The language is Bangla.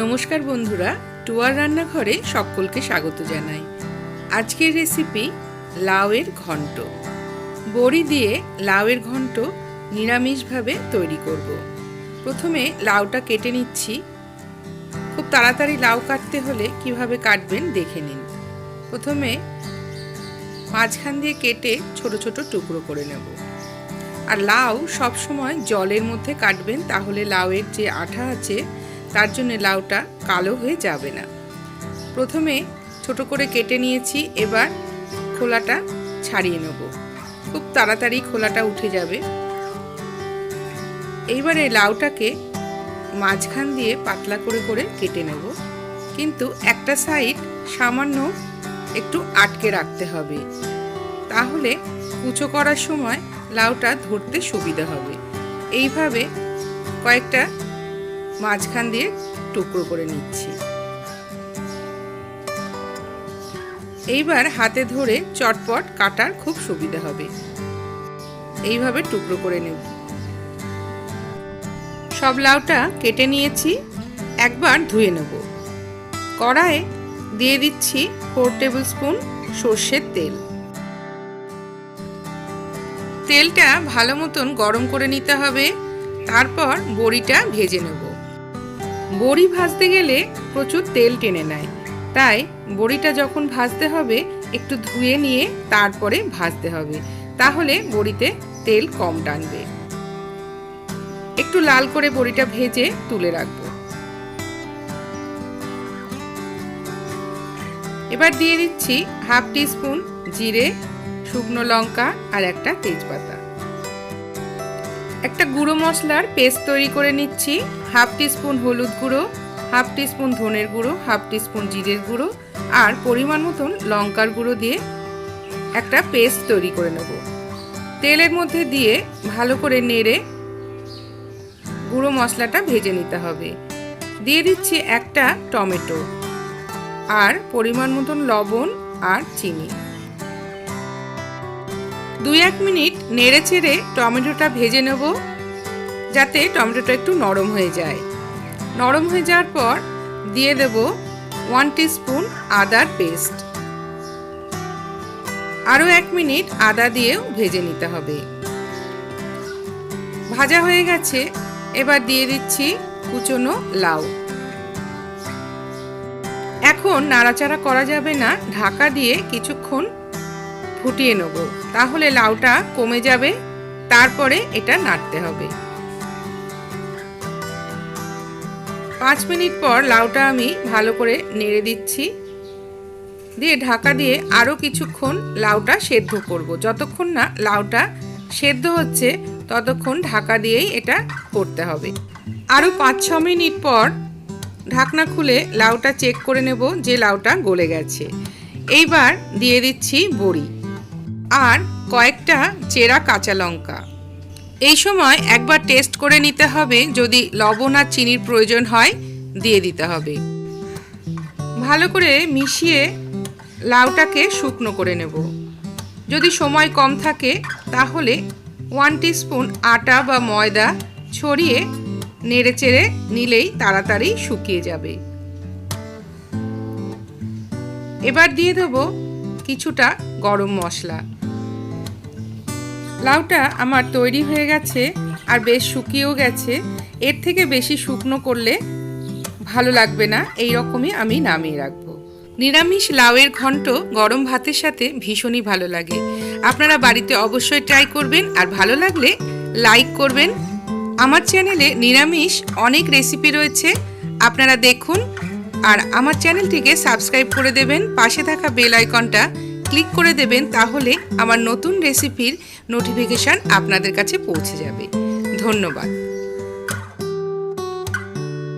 নমস্কার বন্ধুরা, টুয়ার রান্নাঘরে সকলকে স্বাগত জানাই। আজকের রেসিপি লাউয়ের ঘন্ট। বড়ি দিয়ে লাউয়ের ঘন্ট নিরামিষভাবে তৈরি করব। প্রথমে লাউটা কেটে নিচ্ছি। খুব তাড়াতাড়ি লাউ কাটতে হলে কিভাবে কাটবেন দেখে নিন। প্রথমে মাঝখান দিয়ে কেটে ছোট ছোট টুকরো করে নেব। আর লাউ সব সময় জলের মধ্যে কাটবেন, তাহলে লাউয়ের যে আঠা আছে তার জন্য লাউটা কালো হয়ে যাবে না। প্রথমে ছোট করে কেটে নিয়েছি, এবার খোলাটা ছাড়িয়ে নেব। খুব তাড়াতাড়ি খোলাটা উঠে যাবে। এইবারে লাউটাকে মাঝখান দিয়ে পাতলা করে করে কেটে নেব, কিন্তু একটা সাইড সামান্য একটু আটকে রাখতে হবে, তাহলে কুচো করার সময় লাউটা ধরতে সুবিধা হবে। এইভাবে কয়েকটা মাঝখান দিয়ে টুকরো করে নিচ্ছি। এইবার হাতে ধরে চটপট কাটার খুব সুবিধা হবে। এইভাবে টুকরো করে নেব। সব লাউটা কেটে নিয়েছি, একবার ধুয়ে নেব। কড়াইয়ে দিয়ে দিচ্ছি 4 টেবিল স্পুন সর্ষের তেল। তেলটা ভালো মতন গরম করে নিতে হবে, তারপর বড়িটা ভেজে নেব। বড়ি ভাজতে গেলে প্রচুর তেল টেনে নেয়, তাই বড়িটা যখন ভাজতে হবে একটু ধুয়ে নিয়ে তারপরে ভাজতে হবে, তাহলে বড়িতে তেল কম টানবে। একটু লাল করে বড়িটা ভেজে তুলে রাখবো। এবার দিয়ে দিচ্ছি 1/2 টিস্পুন জিরে, শুকনো লঙ্কা আর একটা তেজপাতা। একটা গুঁড়ো মশলার পেস্ট তৈরি করে নিচ্ছি। 1/2 টিস্পুন হলুদ গুঁড়ো, 1/2 টিস্পুন ধনের গুঁড়ো, 1/2 টিস্পুন জিরের গুঁড়ো আর পরিমাণ মতন লঙ্কার গুঁড়ো দিয়ে একটা পেস্ট তৈরি করে নেব। তেলের মধ্যে দিয়ে ভালো করে নেড়ে গুঁড়ো মশলাটা ভেজে নিতে হবে। দিয়ে দিচ্ছি একটা টমেটো আর পরিমাণ মতন লবণ আর চিনি। 2-1 মিনিট নেড়ে চেড়ে টমেটোটা ভেজে নেব, যাতে টমেটোটা একটু নরম হয়ে যায়। নরম হয়ে যাওয়ার পর দিয়ে দেব 1 টিস্পুন আদার পেস্ট। আরও 1 মিনিট আদা দিয়েও ভেজে নিতে হবে। ভাজা হয়ে গেছে, এবার দিয়ে দিচ্ছি কুচনো লাউ। এখন নাড়াচাড়া করা যাবে না, ঢাকা দিয়ে কিছুক্ষণ ফুটিয়ে নেব, তাহলে লাউটা কমে যাবে। তারপরে এটা নাড়তে হবে। 5 মিনিট পর লাউটা আমি ভালো করে নেড়ে দিচ্ছি, দিয়ে ঢাকা দিয়ে আরও কিছুক্ষণ লাউটা সেদ্ধ করব। যতক্ষণ না লাউটা সেদ্ধ হচ্ছে ততক্ষণ ঢাকা দিয়েই এটা করতে হবে। আরও 5-6 মিনিট পর ঢাকনা খুলে লাউটা চেক করে নেব যে লাউটা গলে গেছে। এইবার দিয়ে দিচ্ছি বড়ি আর কয়েকটা চেরা কাঁচা লঙ্কা। এই সময় একবার টেস্ট করে নিতে হবে, যদি লবণ আর চিনির প্রয়োজন হয় দিয়ে দিতে হবে। ভালো করে মিশিয়ে লাউটাকে শুকনো করে নেব। যদি সময় কম থাকে তাহলে 1 টিস্পুন আটা বা ময়দা ছড়িয়ে নেড়ে চেড়ে নিলেই তাড়াতাড়ি শুকিয়ে যাবে। এবার দিয়ে দেব কিছুটা গরম মশলা। লাউটা আমার তৈরি হয়ে গেছে আর বেশ শুকিয়েও গেছে। এর থেকে বেশি শুকনো করলে ভালো লাগবে না, এই রকমই আমি নামিয়ে রাখবো। নিরামিষ লাউয়ের ঘন্ট গরম ভাতের সাথে ভীষণই ভালো লাগে। আপনারা বাড়িতে অবশ্যই ট্রাই করবেন, আর ভালো লাগলে লাইক করবেন। আমার চ্যানেলে নিরামিষ অনেক রেসিপি রয়েছে, আপনারা দেখুন। আর আমার চ্যানেলটিকে সাবস্ক্রাইব করে দেবেন, পাশে থাকা বেল আইকনটা ক্লিক করে দেবেন, তাহলে আমার নতুন রেসিপির নোটিফিকেশান আপনাদের কাছে পৌঁছে যাবে। ধন্যবাদ।